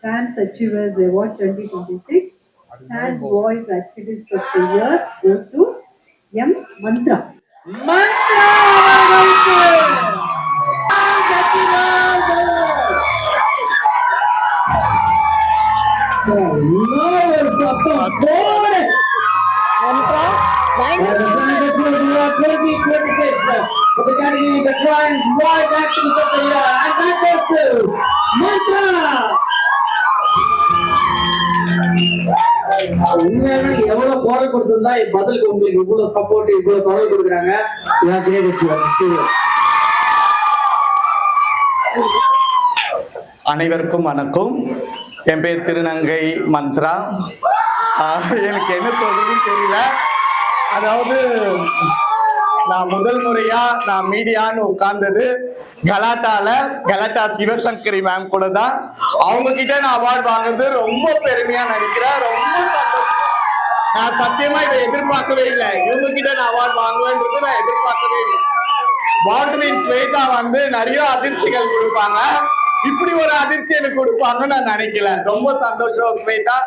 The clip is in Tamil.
Fans Achievers Award 2026. Fans Voice Activist of the Year goes to M. Mantra. Mantra! For the category the Fans Voice Activist of the Year, and that goes to Mantra. உண்மையான எவ்வளவு குரல் கொடுத்திருந்தா பதிலுக்கு உங்களுக்கு இவ்வளவு சப்போர்ட் இவ்வளவு குரல் கொடுக்குறாங்க. அனைவருக்கும் வணக்கம். என் பேர் திருநங்கை மந்த்ரா. எனக்கு என்ன சொல்றதுன்னு தெரியல. அதாவது நான் முதல் முறையா நான் மீடியான்னு உட்கார்ந்தது கலாட்டா சிவசங்கரி மேம் கூட தான். அவங்க கிட்ட நான் அவார்டு வாங்குறது ரொம்ப பெருமையா நினைக்கிறேன். ரொம்ப சந்தோஷம். நான் சத்தியமா இதை எதிர்பார்க்கவே இல்லை. இவங்க கிட்ட நான் அவார்டு வாங்குவேன்றது நான் எதிர்பார்க்கவே இல்லை. வால்டரின் ஸ்வேதா வந்து நிறைய அதிர்ச்சிகள் கொடுப்பாங்க. இப்படி ஒரு அதிர்ச்சி எனக்கு கொடுப்பாங்கன்னு நான் நினைக்கல. ரொம்ப சந்தோஷம் ஸ்வேதா.